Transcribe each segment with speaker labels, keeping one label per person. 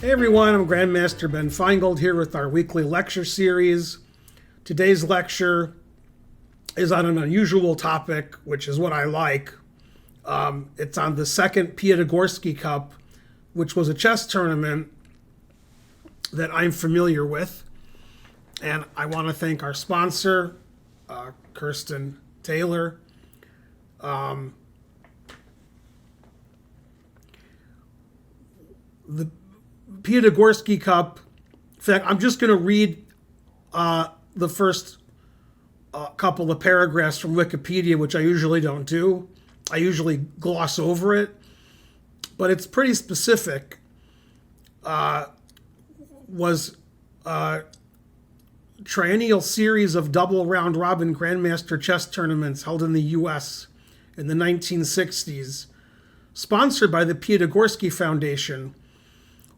Speaker 1: Hey everyone, I'm Grandmaster Ben Finegold here with our weekly lecture series. Today's lecture is on an unusual topic, which is what I like. It's on the second Piatigorsky Cup, which was a chess tournament that I'm familiar with. And I want to thank our sponsor, Kirsten Taylor. The Piatigorsky Cup, in fact, I'm just going to read the first couple of paragraphs from Wikipedia, which I usually don't do. I usually gloss over it, but it's pretty specific. Was a triennial series of double round-robin Grandmaster chess tournaments held in the U.S. in the 1960s, sponsored by the Piatigorsky Foundation.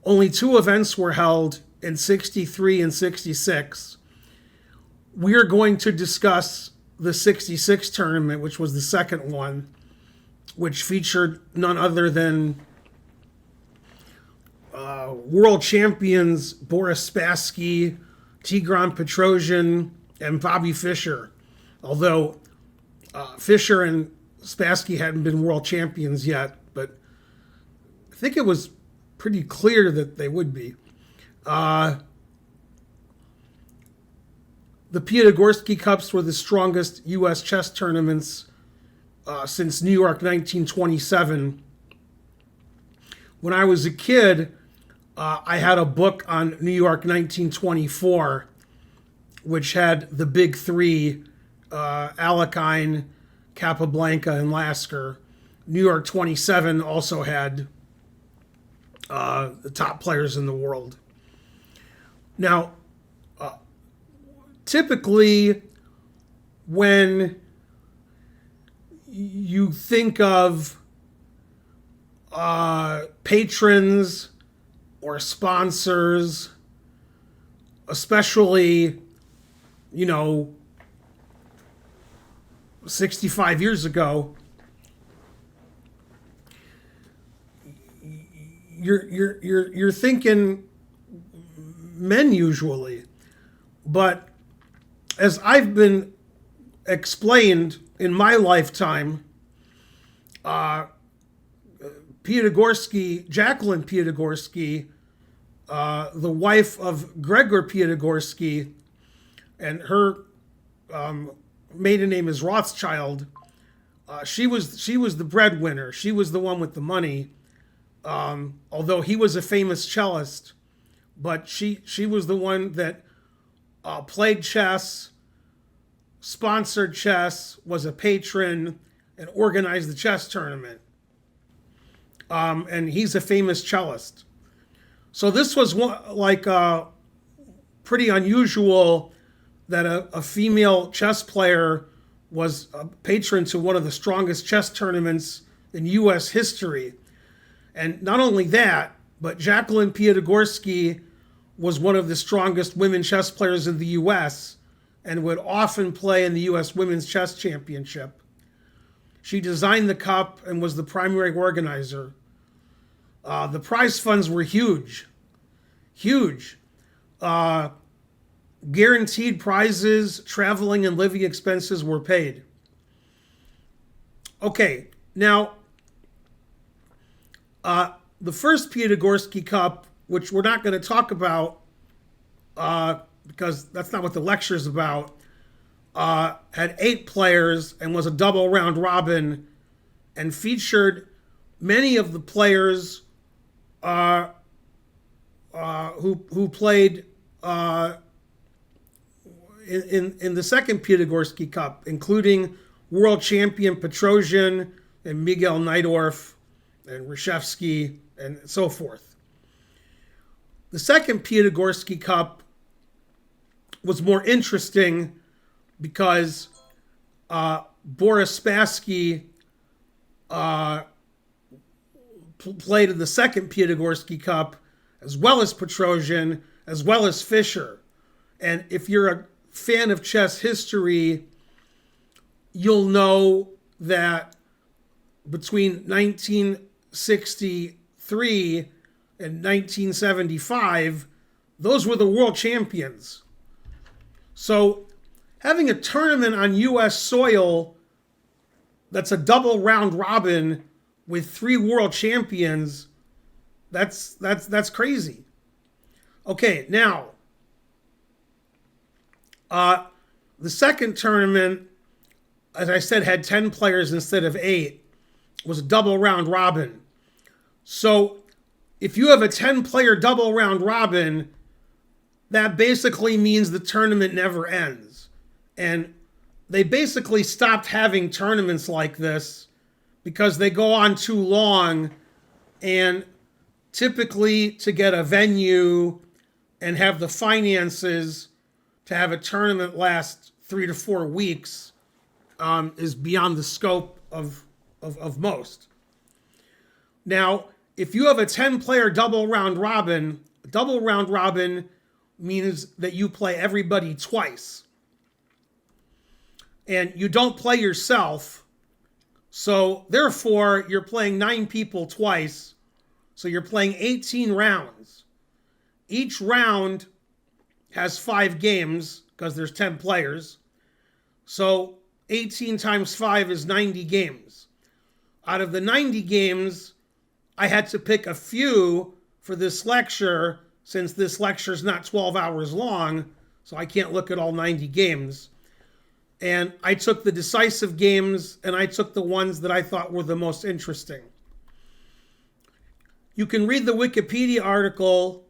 Speaker 1: Only two events were held in 63 and 66. We are going to discuss the 66 tournament, which was the second one, which featured none other than world champions Boris Spassky, Tigran Petrosian, and Bobby Fischer. Although Fischer and Spassky hadn't been world champions yet, but I think it was pretty clear that they would be. The Piatigorsky Cups were the strongest U.S. chess tournaments since New York 1927. When I was a kid, I had a book on New York 1924, which had the big three, Alekhine, Capablanca, and Lasker. New York 27 also had the top players in the world. Now, typically, when you think of patrons or sponsors, especially, 65 years ago, you're thinking men usually. But as I've been explained in my lifetime, Jacqueline Piatigorsky, the wife of Gregor Piatigorsky, and her maiden name is Rothschild. She was the breadwinner. She was the one with the money. Although he was a famous cellist, but she was the one that played chess, sponsored chess, was a patron, and organized the chess tournament. And he's a famous cellist. So this was pretty unusual that a female chess player was a patron to one of the strongest chess tournaments in U.S. history. And not only that, but Jacqueline Piatigorsky was one of the strongest women chess players in the U.S. and would often play in the U.S. Women's Chess Championship. She designed the cup and was the primary organizer. The prize funds were huge. Guaranteed prizes, traveling and living expenses were paid. Okay, now, the first Piatigorsky Cup, which we're not going to talk about because that's not what the lecture is about, had 8 players and was a double round robin and featured many of the players who played in the second Piatigorsky Cup, including world champion Petrosian and Miguel Najdorf and Reshevsky and so forth. The second Piatigorsky Cup was more interesting because Boris Spassky played in the second Piatigorsky Cup, as well as Petrosian, as well as Fischer. And if you're a fan of chess history, you'll know that between 1963 in 1975, those were the world champions. So having a tournament on U.S. soil that's a double round robin with 3 world champions, that's crazy. Okay, now, the second tournament, as I said, had 10 players instead of 8, was a double round robin. So if you have a 10-player double round robin, that basically means the tournament never ends. And they basically stopped having tournaments like this because they go on too long, and typically to get a venue and have the finances to have a tournament last 3 to 4 weeks is beyond the scope of most. Now, if you have a 10-player double round robin means that you play everybody twice. And you don't play yourself, so therefore you're playing 9 people twice, so you're playing 18 rounds. Each round has 5 games because there's 10 players. So 18 times 5 is 90 games. Out of the 90 games, I had to pick a few for this lecture, since this lecture is not 12 hours long, so I can't look at all 90 games. And I took the decisive games, and I took the ones that I thought were the most interesting. You can read the Wikipedia article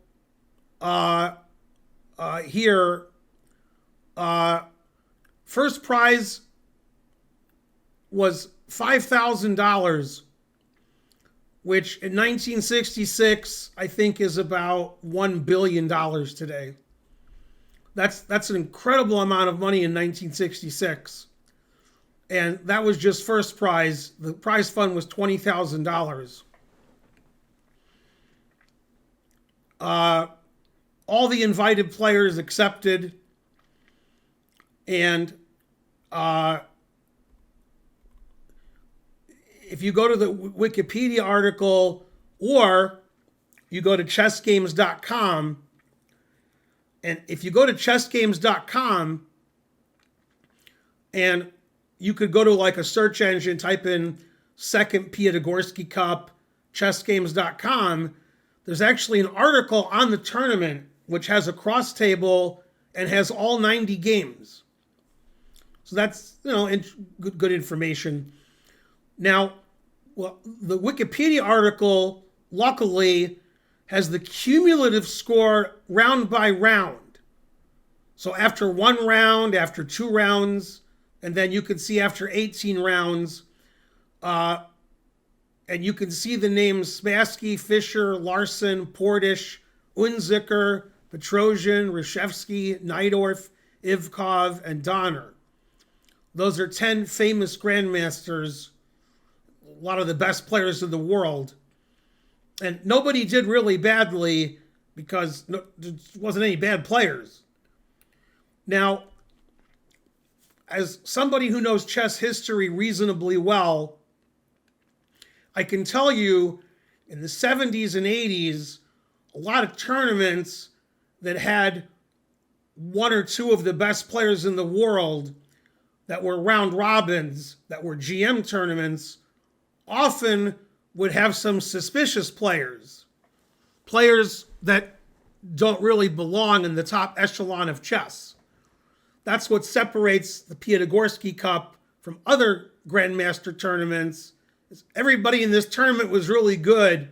Speaker 1: here. First prize was $5,000, which in 1966, I think is about $1 billion today. That's an incredible amount of money in 1966. And that was just first prize. The prize fund was $20,000. All the invited players accepted. And if you go to the Wikipedia article, or you go to chessgames.com, and if you go to chessgames.com, and you could go to like a search engine, type in second Piatigorsky Cup, chessgames.com, there's actually an article on the tournament which has a cross table and has all 90 games. So that's, good information. Now, well, the Wikipedia article, luckily, has the cumulative score round by round. So after 1 round, after 2 rounds, and then you can see after 18 rounds, and you can see the names Spassky, Fischer, Larsen, Portisch, Unzicker, Petrosian, Reshevsky, Najdorf, Ivkov, and Donner. Those are 10 famous grandmasters, a lot of the best players in the world. And nobody did really badly because there wasn't any bad players. Now, as somebody who knows chess history reasonably well, I can tell you in the 70s and 80s, a lot of tournaments that had 1 or 2 of the best players in the world that were round robins, that were GM tournaments, often would have some suspicious players that don't really belong in the top echelon of chess. That's what separates the Piatigorsky Cup from other Grandmaster tournaments. Everybody in this tournament was really good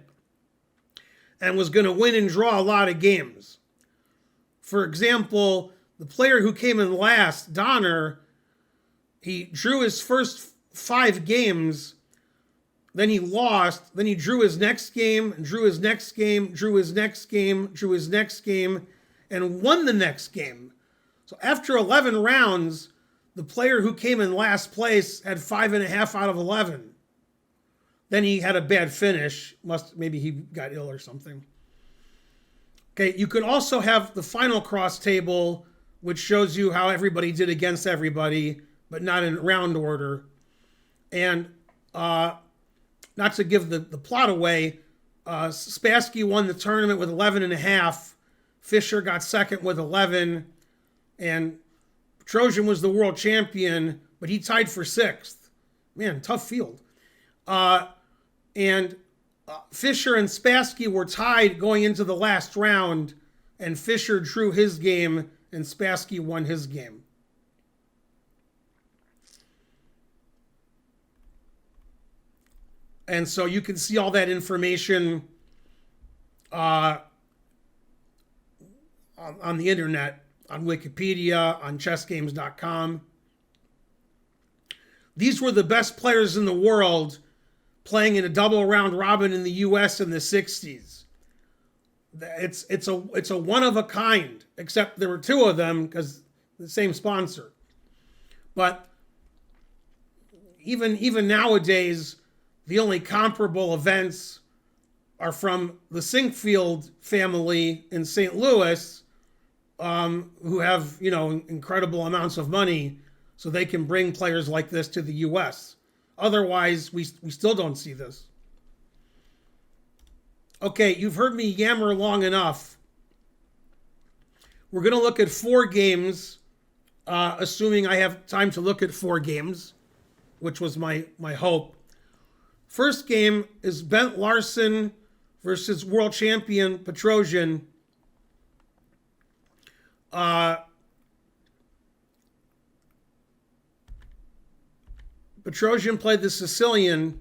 Speaker 1: and was going to win and draw a lot of games. For example, the player who came in last, Donner, he drew his first 5 games, then he lost, then he drew his next game, and drew his next game, drew his next game, drew his next game, and won the next game. So after 11 rounds, the player who came in last place had 5.5 out of 11. Then he had a bad finish. Maybe he got ill or something. Okay, you could also have the final cross table, which shows you how everybody did against everybody, but not in round order. And not to give the plot away, Spassky won the tournament with 11.5. Fischer got second with 11. And Petrosian was the world champion, but he tied for 6th. Man, tough field. And Fischer and Spassky were tied going into the last round, and Fischer drew his game, and Spassky won his game. And so you can see all that information on the internet, on Wikipedia, on chessgames.com. These were the best players in the world playing in a double round robin in the US in the 60s. It's a one of a kind, except there were 2 of them because the same sponsor. But even nowadays, the only comparable events are from the Sinkfield family in St. Louis, who have, incredible amounts of money, so they can bring players like this to the US. Otherwise, we still don't see this. Okay, you've heard me yammer long enough. We're going to look at 4 games, assuming I have time to look at 4 games, which was my hope. First game is Bent Larsen versus world champion Petrosian. Petrosian played the Sicilian,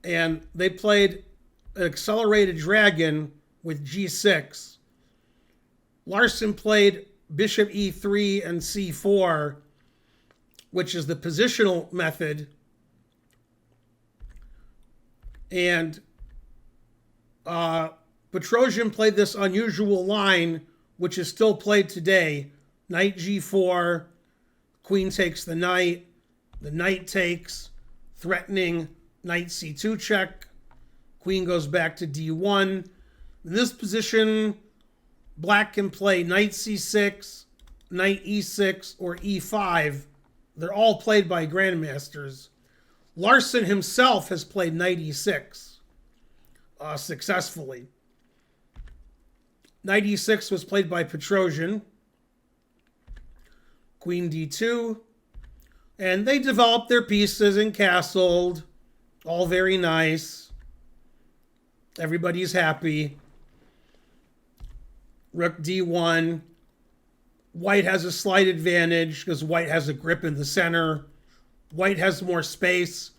Speaker 1: and they played an accelerated dragon with g6. Larsen played bishop e3 and c4, which is the positional method. And Petrosian played this unusual line, which is still played today. Knight g4, queen takes the knight takes, threatening knight c2 check, queen goes back to d1. In this position, black can play knight c6, knight e6, or e5. They're all played by grandmasters. Larsen himself has played knight e6 successfully. Knight e6 was played by Petrosian. Queen d2. And they developed their pieces and castled. All very nice. Everybody's happy. Rook d1. White has a slight advantage because white has a grip in the center. White has more space.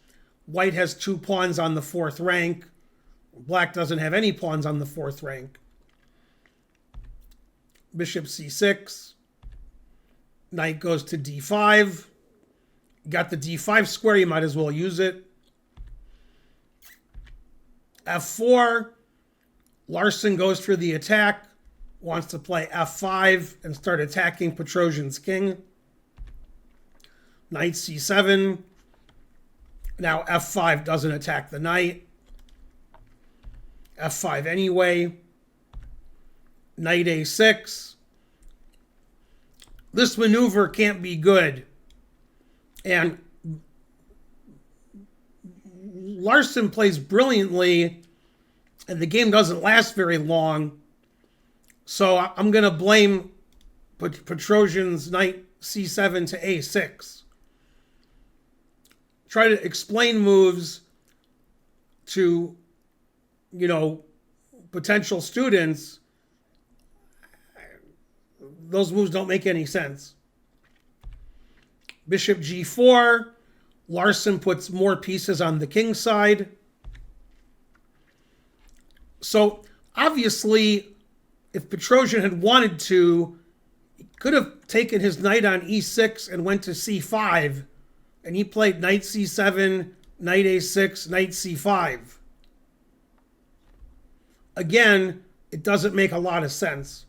Speaker 1: White has 2 pawns on the 4th rank. Black doesn't have any pawns on the 4th rank. Bishop c6. Knight goes to d5. Got the d5 square, you might as well use it. f4. Larsen goes for the attack. Wants to play f5 and start attacking Petrosian's king. Knight c7. Now f5 doesn't attack the knight. f5 anyway. Knight a6. This maneuver can't be good. And Larsen plays brilliantly, and the game doesn't last very long. So I'm going to blame Petrosian's knight c7 to a6. Try to explain moves to, potential students. Those moves don't make any sense. Bishop g4. Larsen puts more pieces on the king side. So obviously, if Petrosian had wanted to, he could have taken his knight on e6 and went to c5. And he played knight c7, knight a6, knight c5. Again, it doesn't make a lot of sense.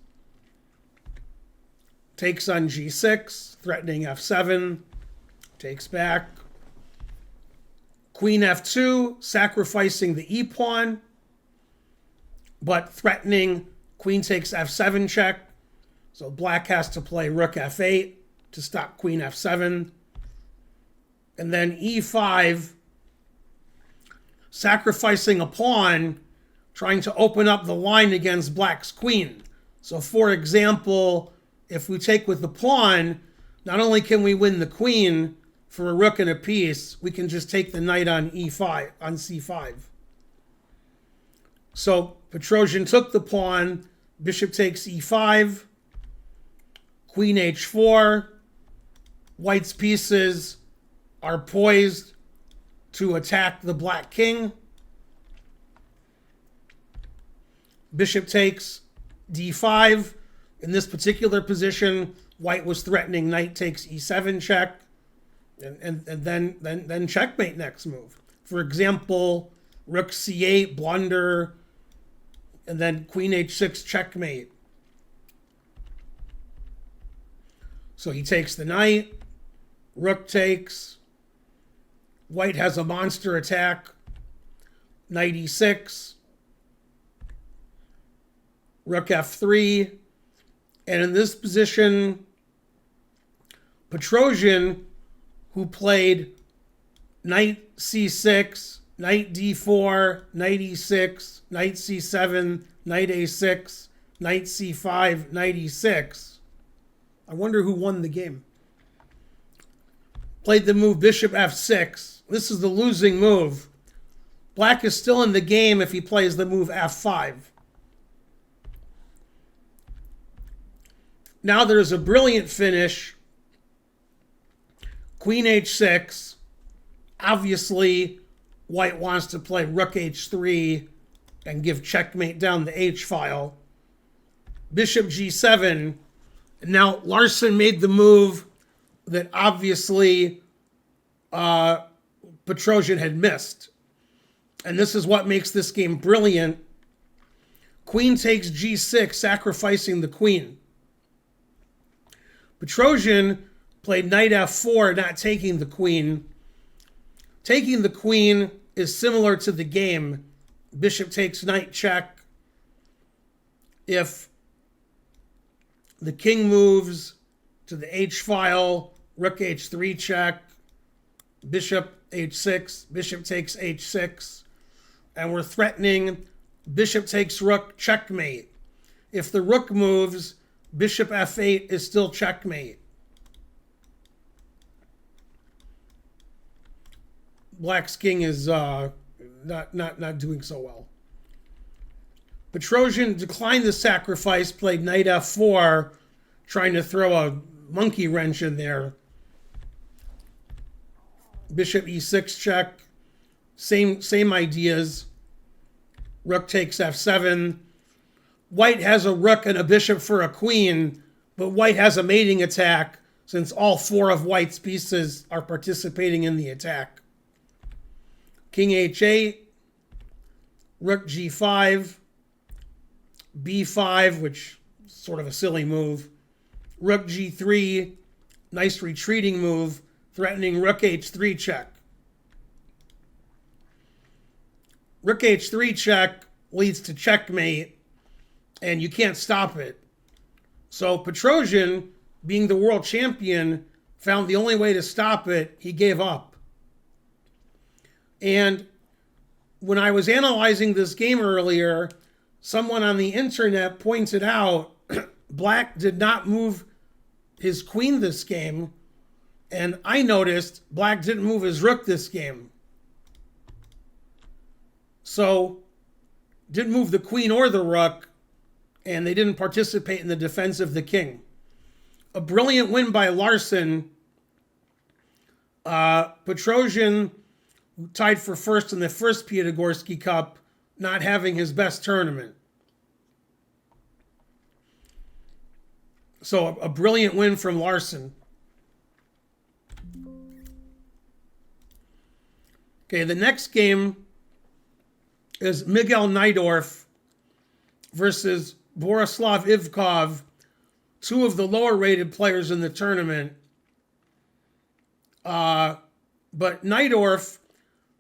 Speaker 1: Takes on g6, threatening f7, takes back. Queen f2, sacrificing the e-pawn, but threatening queen takes f7 check. So black has to play rook f8 to stop queen f7. And then e5, sacrificing a pawn trying to open up the line against black's queen. So for example, if we take with the pawn, not only can we win the queen for a rook and a piece, we can just take the knight on e5, on c5. So Petrosian took the pawn, bishop takes e5, queen h4, white's pieces are poised to attack the black king. Bishop takes d5. In this particular position, white was threatening knight takes e7 check, and then checkmate next move. For example, rook c8, blunder, and then queen h6 checkmate. So he takes the knight, rook takes, white has a monster attack, knight e6, rook f3, and in this position, Petrosian, who played knight c6, knight d4, knight e6, knight c7, knight a6, knight c5, knight e6. I wonder who won the game. Played the move bishop f6. This is the losing move. Black is still in the game if he plays the move f5. Now there's a brilliant finish. Queen h6. Obviously, white wants to play rook h3 and give checkmate down the h-file. Bishop g7. Now Larsen made the move that obviously Petrosian had missed. And this is what makes this game brilliant. Queen takes g6, sacrificing the queen. Petrosian played knight f4, not taking the queen. Taking the queen is similar to the game. Bishop takes knight check. If the king moves to the h-file, rook h3 check, bishop h6, bishop takes h6, and we're threatening bishop takes rook checkmate. If the rook moves, bishop f8 is still checkmate. Black's king is not doing so well. Petrosian declined the sacrifice, played knight f4, trying to throw a monkey wrench in there. Bishop e6 check, same ideas. Rook takes f7. White has a rook and a bishop for a queen, but white has a mating attack since all four of white's pieces are participating in the attack. King h8, rook g5, b5, which is sort of a silly move, rook g3, nice retreating move, threatening rook h3 check. Rook h3 check leads to checkmate, and you can't stop it. So Petrosian, being the world champion, found the only way to stop it. He gave up. And when I was analyzing this game earlier, someone on the internet pointed out Black did not move his queen this game, and I noticed Black didn't move his rook this game. So, didn't move the queen or the rook, and they didn't participate in the defense of the king. A brilliant win by Larsen. Petrosian, who tied for first in the first Piatigorsky Cup, not having his best tournament. So a brilliant win from Larsen. Okay, the next game is Miguel Najdorf versus Borislav Ivkov, two of the lower rated players in the tournament. But Najdorf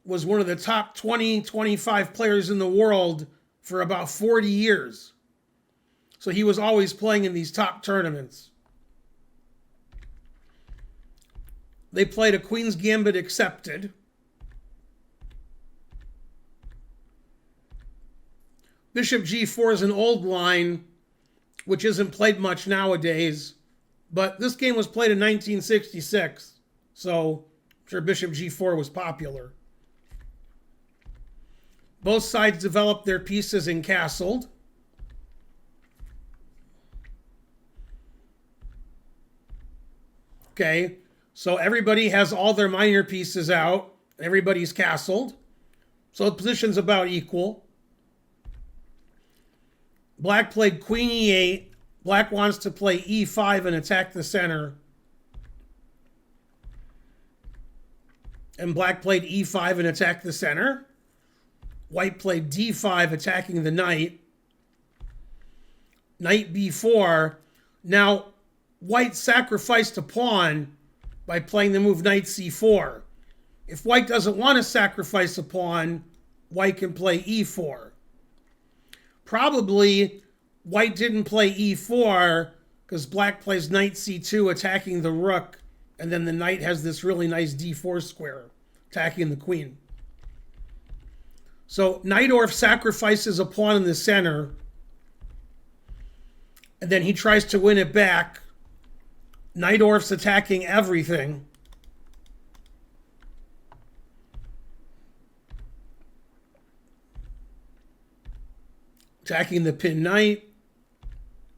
Speaker 1: was one of the top 20, 25 players in the world for about 40 years. So he was always playing in these top tournaments. They played a Queen's Gambit accepted. Bishop g4 is an old line, which isn't played much nowadays. But this game was played in 1966. So I'm sure Bishop g4 was popular. Both sides developed their pieces and castled. Okay, so everybody has all their minor pieces out. Everybody's castled. So the position's about equal. Black played queen e8. Black wants to play e5 and attack the center. And black played e5 and attacked the center. White played d5, attacking the knight. Knight b4. Now, white sacrificed a pawn by playing the move knight c4. If white doesn't want to sacrifice a pawn, white can play e4. Probably white didn't play e4 because black plays knight c2, attacking the rook, and then the knight has this really nice d4 square, attacking the queen. So Najdorf sacrifices a pawn in the center, and then he tries to win it back. Najdorf's attacking everything. Attacking the pin knight.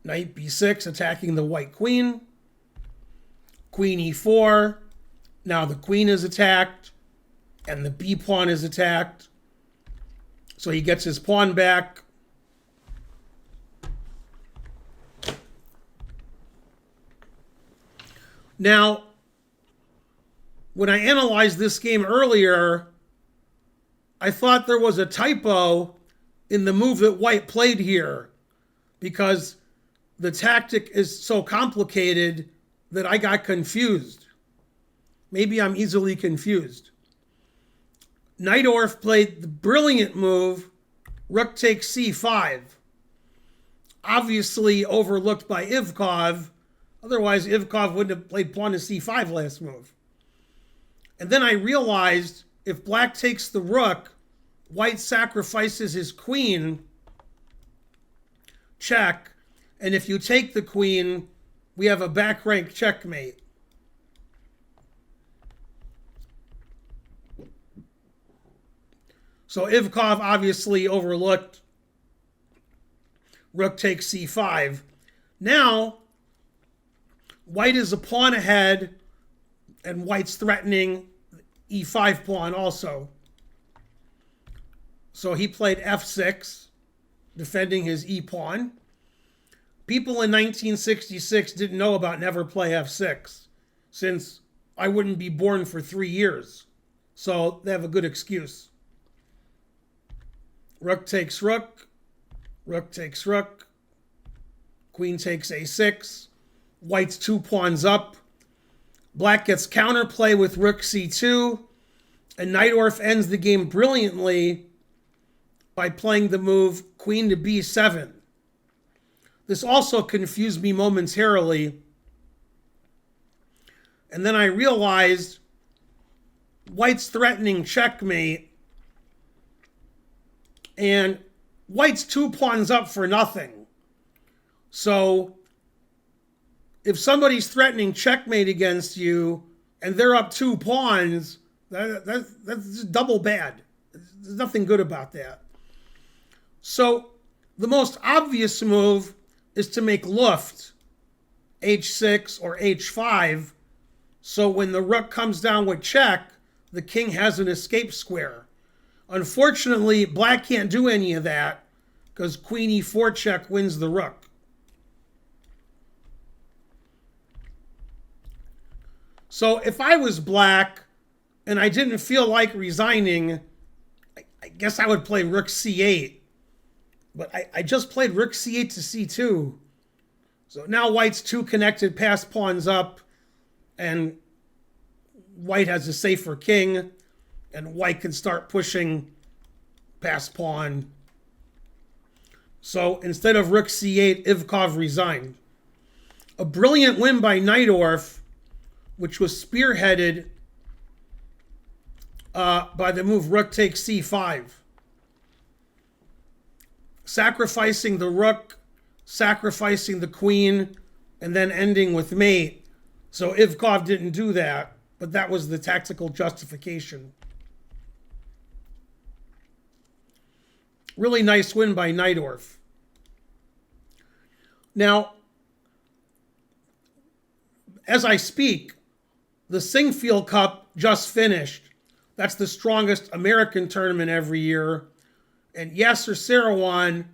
Speaker 1: Knight b6, attacking the white queen. Queen e4. Now the queen is attacked, and the b pawn is attacked. So he gets his pawn back. Now, when I analyzed this game earlier, I thought there was a typo in the move that white played here because the tactic is so complicated that I got confused. Maybe I'm easily confused. Najdorf played the brilliant move, rook takes c5. Obviously overlooked by Ivkov. Otherwise, Ivkov wouldn't have played pawn to c5 last move. And then I realized if black takes the rook, white sacrifices his queen, check. And if you take the queen, we have a back rank checkmate. So Ivkov obviously overlooked rook takes c5. Now, white is a pawn ahead, and white's threatening e5 pawn also. So he played f6, defending his e pawn. People in 1966 didn't know about never play f6, since I wouldn't be born for 3 years. So they have a good excuse. Rook takes rook, rook takes rook, queen takes a6, white's 2 pawns up, black gets counterplay with rook c2, and Najdorf ends the game brilliantly by playing the move queen to b7. This also confused me momentarily, and then I realized white's threatening checkmate, and white's 2 pawns up for nothing. So if somebody's threatening checkmate against you and they're up 2 pawns, that's double bad. There's nothing good about that. So the most obvious move is to make Luft, h6 or h5, so when the rook comes down with check, the king has an escape square. Unfortunately, black can't do any of that because queen e4 check wins the rook. So if I was black and I didn't feel like resigning, I guess I would play rook c8. But I just played rook c8 to c2. So now white's 2 connected passed pawns up, and white has a safer king, and white can start pushing past pawn. So instead of rook c8, Ivkov resigned. A brilliant win by Najdorf, which was spearheaded by the move rook takes c5. sacrificing the rook, sacrificing the queen, and then ending with mate. So Ivkov didn't do that, but that was the tactical justification. Really nice win by Najdorf. Now, as I speak, the Singfield Cup just finished. That's the strongest American tournament every year. And Yasser Seirawan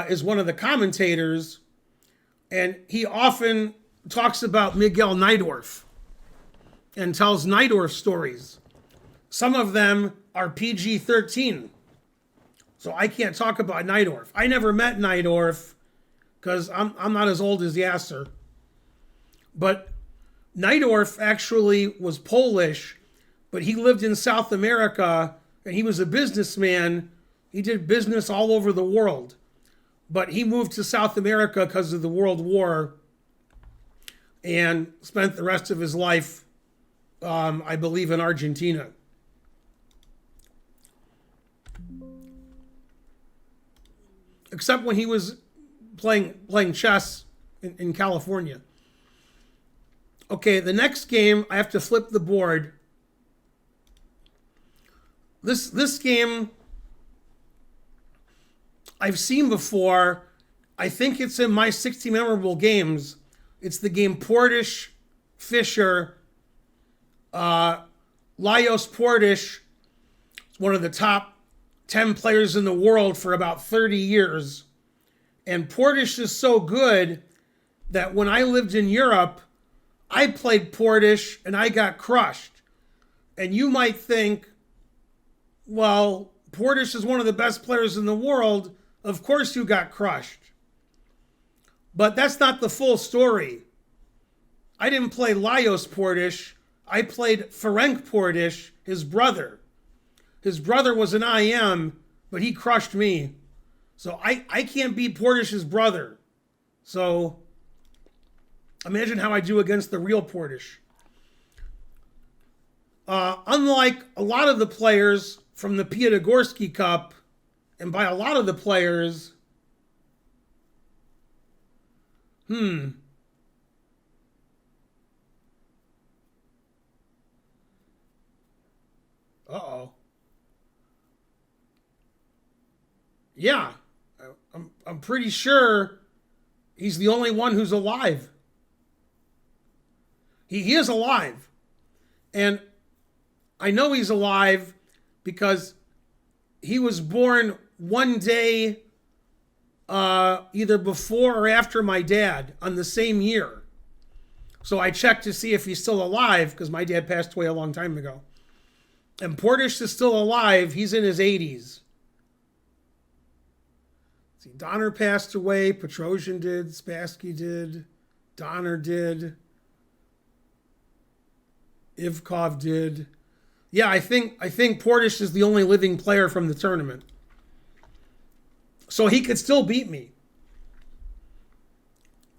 Speaker 1: is one of the commentators, and he often talks about Miguel Najdorf and tells Najdorf stories. Some of them are PG-13, so I can't talk about Najdorf. I never met Najdorf because I'm not as old as Yasser. But Najdorf actually was Polish, but he lived in South America, and he was a businessman. He did business all over the world. But he moved to South America because of the World War and spent the rest of his life, I believe, in Argentina. Except when he was playing chess in California. Okay, the next game, I have to flip the board. This game I've seen before. I think it's in my 60 memorable games. It's the game Portisch, Fischer, Lajos Portisch. It's one of the top 10 players in the world for about 30 years. And Portisch is so good that when I lived in Europe, I played Portisch and I got crushed. And you might think, well, Portisch is one of the best players in the world. Of course you got crushed. But that's not the full story. I didn't play Lajos Portisch. I played Ferenc Portisch, his brother. His brother was an IM, but he crushed me. So I can't beat Portisch's brother. So imagine how I do against the real Portisch. Unlike a lot of the players from the Piatigorsky Cup, and by a lot of the players, Uh-oh. Yeah, I'm pretty sure he's the only one who's alive. He is alive. And I know he's alive because he was born one day either before or after my dad on the same year. So I checked to see if he's still alive because my dad passed away a long time ago. And Portisch is still alive. He's in his 80s. See, Donner passed away. Petrosian did. Spassky did. Donner did. Ivkov did. Yeah, I think Portisch is the only living player from the tournament. So he could still beat me.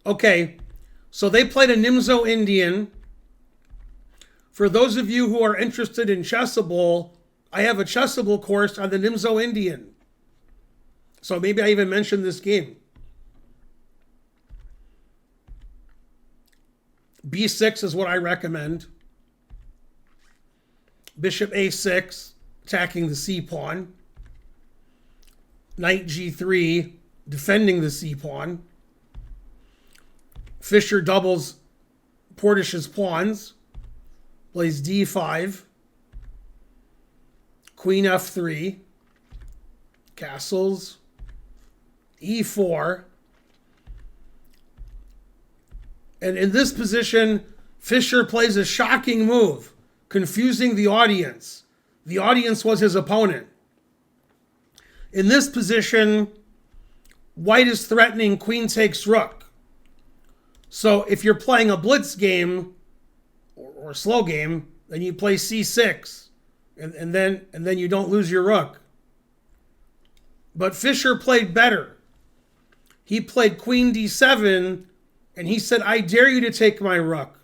Speaker 1: Okay, so they played a Nimzo Indian. For those of you who are interested in Chessable, I have a Chessable course on the Nimzo Indian. So maybe I even mentioned this game. B6 is what I recommend. Bishop A6, attacking the C-pawn. Knight G3, defending the C-pawn. Fischer doubles Portisch's pawns. Plays D5. Queen F3. Castles. E4. And in this position, Fischer plays a shocking move, confusing the audience. The audience was his opponent. In this position, white is threatening queen takes rook. So if you're playing a blitz game or a slow game, then you play C6, and then you don't lose your rook. But Fischer played better. He played queen D7, and he said, "I dare you to take my rook."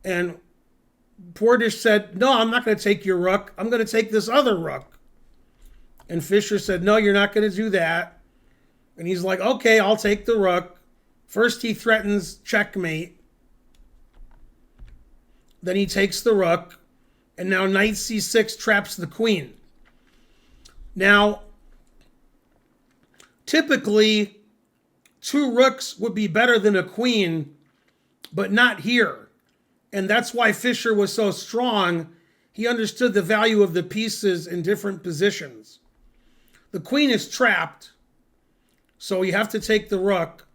Speaker 1: And Portisch said, "No, I'm not going to take your rook. I'm going to take this other rook." And Fischer said, no, you're not going to do that. And he's like, okay, I'll take the rook. First he threatens checkmate. Then he takes the rook. And now knight c6 traps the queen. Now, typically, 2 rooks would be better than a queen, but not here. And that's why Fischer was so strong. He understood the value of the pieces in different positions. The queen is trapped, so you have to take the rook.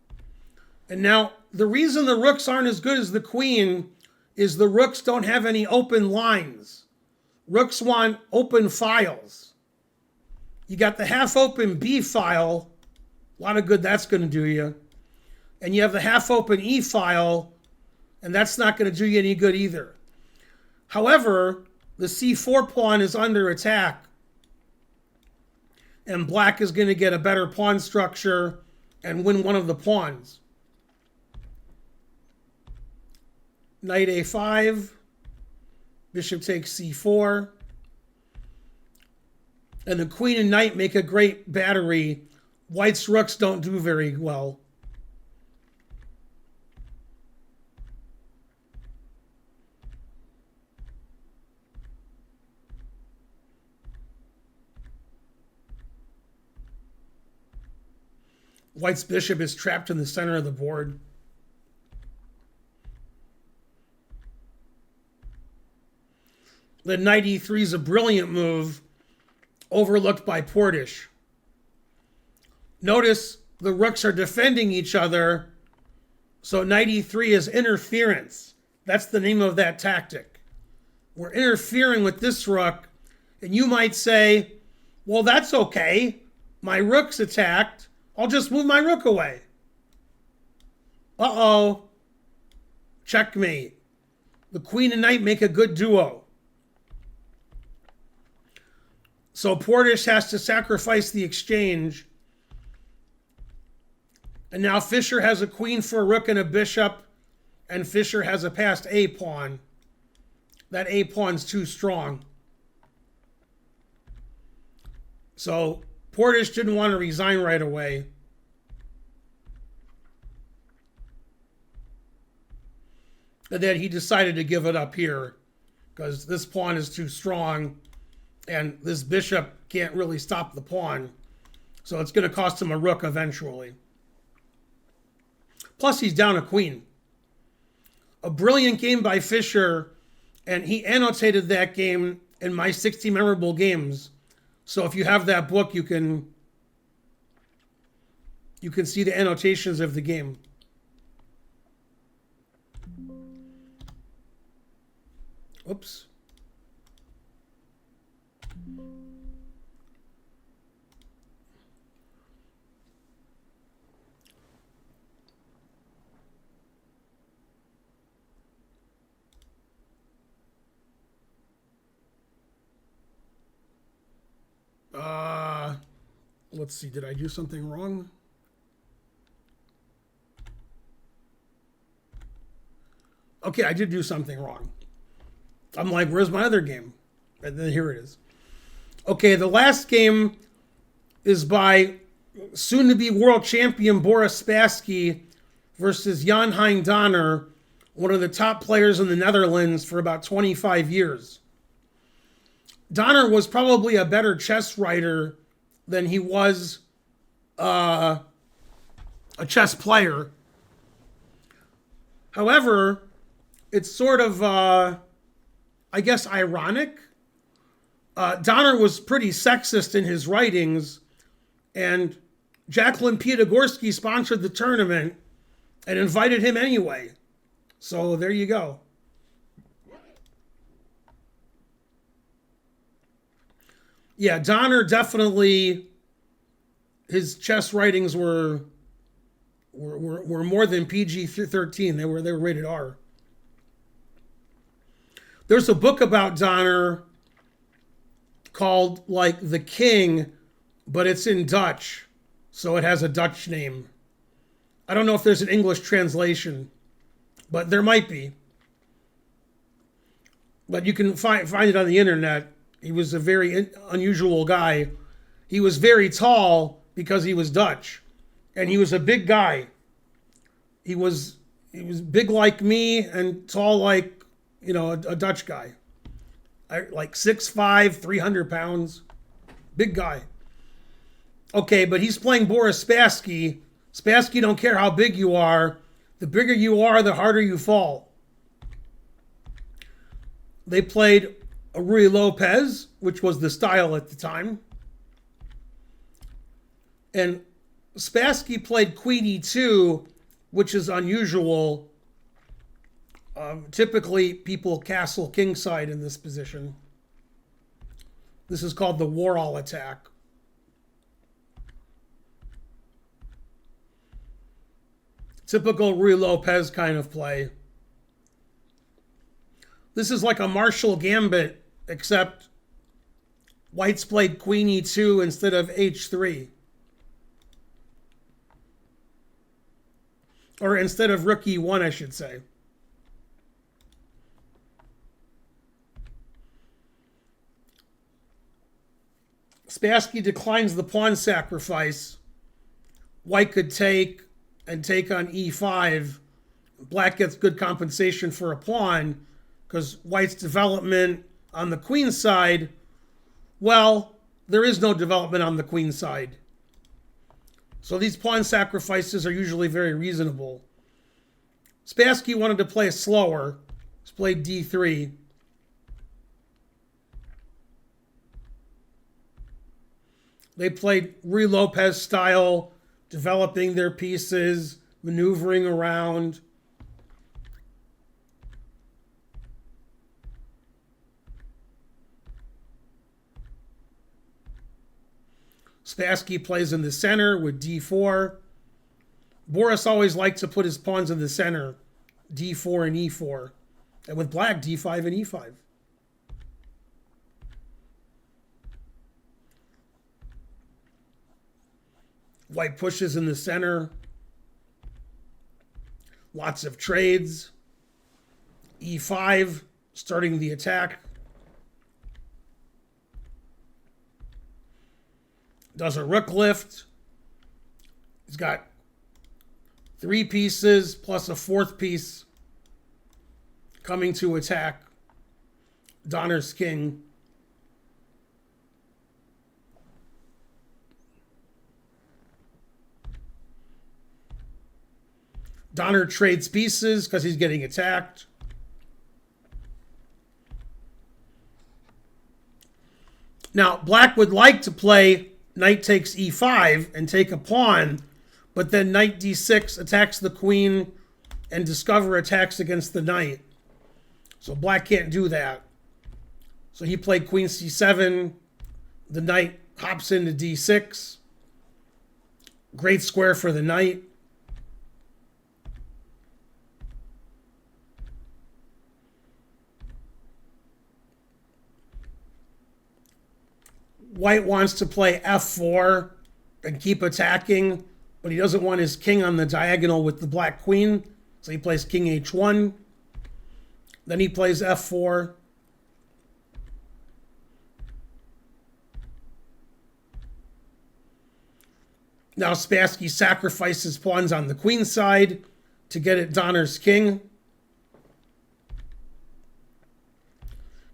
Speaker 1: And now, the reason the rooks aren't as good as the queen is the rooks don't have any open lines. Rooks want open files. You got the half-open B file. A lot of good that's going to do you. And you have the half-open E file, and that's not going to do you any good either. However, the C4 pawn is under attack, and black is going to get a better pawn structure and win one of the pawns. Knight A5, bishop takes C4, and the queen and knight make a great battery. White's rooks don't do very well. White's bishop is trapped in the center of the board. The knight e3 is a brilliant move, overlooked by Portisch. Notice the rooks are defending each other, so knight e3 is interference. That's the name of that tactic. We're interfering with this rook, and you might say, well, that's okay. My rook's attacked. I'll just move my rook away. Uh-oh. Checkmate. The queen and knight make a good duo. So Portisch has to sacrifice the exchange. And now Fischer has a queen for a rook and a bishop, and Fischer has a passed A pawn. That A pawn's too strong. So Portisch didn't want to resign right away. And then he decided to give it up here because this pawn is too strong and this bishop can't really stop the pawn. So it's going to cost him a rook eventually. Plus he's down a queen. A brilliant game by Fischer, and he annotated that game in my 60 memorable games. So if you have that book, you can see the annotations of the game. Oops. Let's see, did I do something wrong? Okay, I did do something wrong. I'm like, where's my other game? And then here it is. Okay, the last game is by soon-to-be world champion Boris Spassky versus Jan Hein Donner, one of the top players in the Netherlands for about 25 years. Donner was probably a better chess writer than he was a chess player. However, it's sort of, I guess, ironic. Donner was pretty sexist in his writings, and Jacqueline Piatigorsky sponsored the tournament and invited him anyway. So there you go. Yeah, Donner definitely, his chess writings were more than PG-13. They were rated R. There's a book about Donner called like The King, but it's in Dutch, so it has a Dutch name. I don't know if there's an English translation, but there might be. But you can find it on the internet. He was a very unusual guy. He was very tall because he was Dutch, and he was a big guy. He was big like me and tall like, a Dutch guy. Like 6'5", 300 pounds. Big guy. Okay, but he's playing Boris Spassky. Spassky don't care how big you are. The bigger you are, the harder you fall. They played a Ruy Lopez, which was the style at the time. And Spassky played Queen E2, which is unusual. Typically, people castle kingside in this position. This is called the Warhol attack. Typical Ruy Lopez kind of play. This is like a Marshall Gambit, except white's played Queen E2 instead of H3. Or instead of Rook E1, I should say. Spassky declines the pawn sacrifice. White could take and take on E5. Black gets good compensation for a pawn because white's development on the queen side, well, there is no development on the queen side. So these pawn sacrifices are usually very reasonable. Spassky wanted to play slower. He's played D3. They played Ruy Lopez style, developing their pieces, maneuvering around. Spassky plays in the center with D4. Boris always liked to put his pawns in the center, D4 and E4. And with black, D5 and E5. White pushes in the center. Lots of trades. E5, starting the attack. Does a rook lift. He's got 3 pieces plus a 4th piece coming to attack Donner's king. Donner trades pieces because he's getting attacked. Now, black would like to play knight takes E5 and take a pawn, but then knight D6 attacks the queen and discover attacks against the knight. So black can't do that. So he played queen C7. The knight hops into D6. Great square for the knight. White wants to play F4 and keep attacking, but he doesn't want his king on the diagonal with the black queen, so he plays king H1. Then he plays F4. Now Spassky sacrifices pawns on the queen side to get at Donner's king.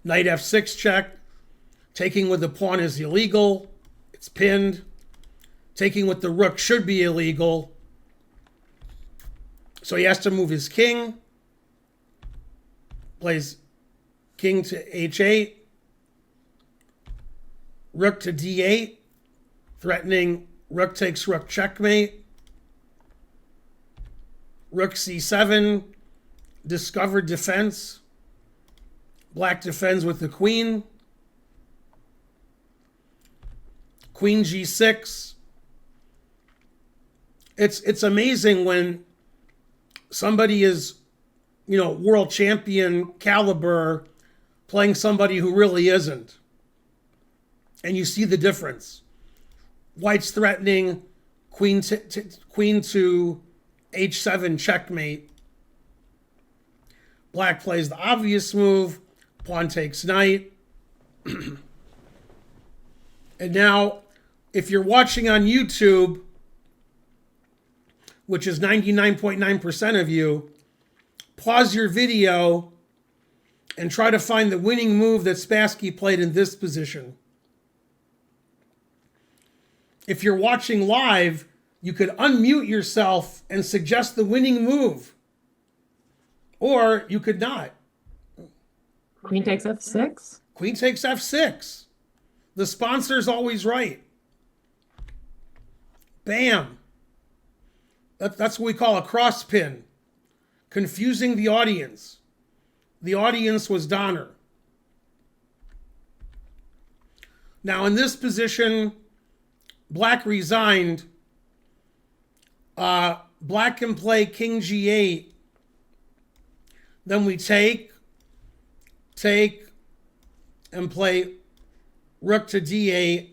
Speaker 1: Knight F6 check. Taking with the pawn is illegal. It's pinned. Taking with the rook should be illegal. So he has to move his king. Plays king to H8. Rook to D8. Threatening rook takes rook checkmate. Rook C7. Discovered defense. Black defends with the queen. Queen G6. It's amazing when somebody is, world champion caliber playing somebody who really isn't. And you see the difference. White's threatening queen to H7 checkmate. Black plays the obvious move. Pawn takes knight. And now If you're watching on YouTube, which is 99.9% of you, pause your video and try to find the winning move that Spassky played in this position. If you're watching live, you could unmute yourself and suggest the winning move. Or you could not.
Speaker 2: Queen takes f6?
Speaker 1: Queen takes f6. The sponsor's always right. Bam. That's what we call a cross pin. Confusing the audience. The audience was Donner. Now in this position, Black resigned. Black can play King G8. Then we take, and play Rook to D8.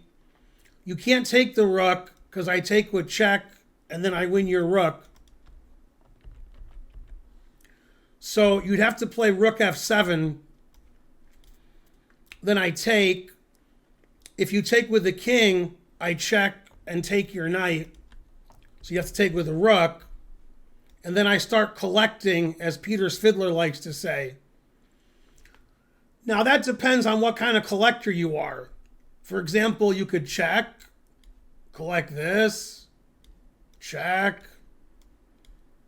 Speaker 1: You can't take the Rook because I take with check and then I win your Rook. So you'd have to play Rook F7. Then I take. If you take with the King, I check and take your Knight. So you have to take with a Rook. And then I start collecting, as Peter's Fiddler likes to say. Now that depends on what kind of collector you are. For example, you could check, collect this, check,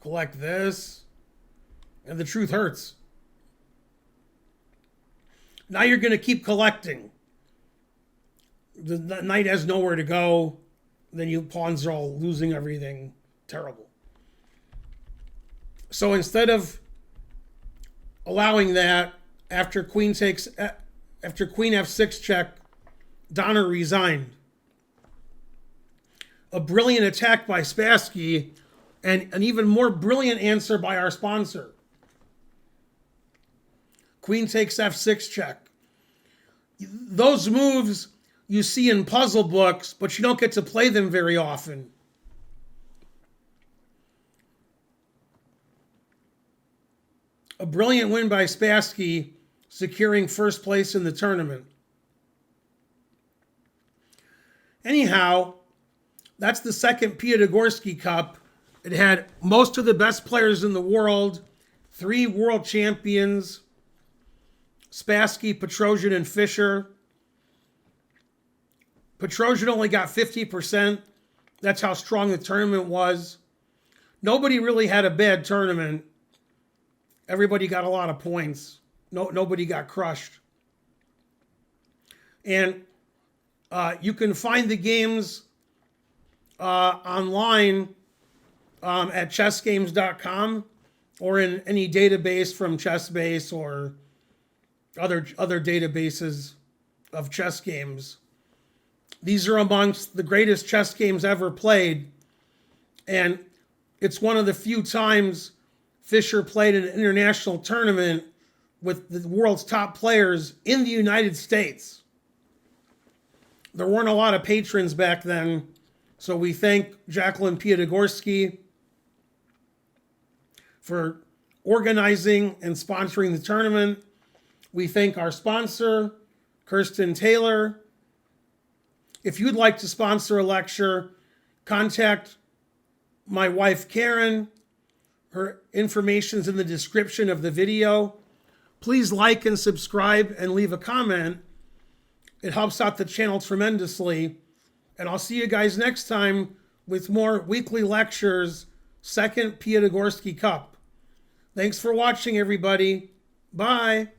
Speaker 1: collect this, and the truth hurts. Now you're going to keep collecting. The knight has nowhere to go. Then you pawns are all losing everything. Terrible. So instead of allowing that, after queen f6 check, Donner resigned. A brilliant attack by Spassky, and an even more brilliant answer by our sponsor. Queen takes f6 check. Those moves you see in puzzle books, but you don't get to play them very often. A brilliant win by Spassky, securing first place in the tournament. Anyhow, that's the second Piatigorsky Cup. It had most of the best players in the world, 3 world champions, Spassky, Petrosian, and Fischer. Petrosian only got 50%. That's how strong the tournament was. Nobody really had a bad tournament. Everybody got a lot of points. Nobody got crushed. And you can find the games online at chessgames.com or in any database from ChessBase or other databases of chess games. These are amongst the greatest chess games ever played. And it's one of the few times Fischer played an international tournament with the world's top players in the United States. There weren't a lot of patrons back then, so we thank Jacqueline Piatigorsky for organizing and sponsoring the tournament. We thank our sponsor, Kirsten Taylor. If you'd like to sponsor a lecture, contact my wife, Karen. Her information's in the description of the video. Please like and subscribe and leave a comment. It helps out the channel tremendously. And I'll see you guys next time with more weekly lectures, second Piatigorsky Cup. Thanks for watching, everybody. Bye.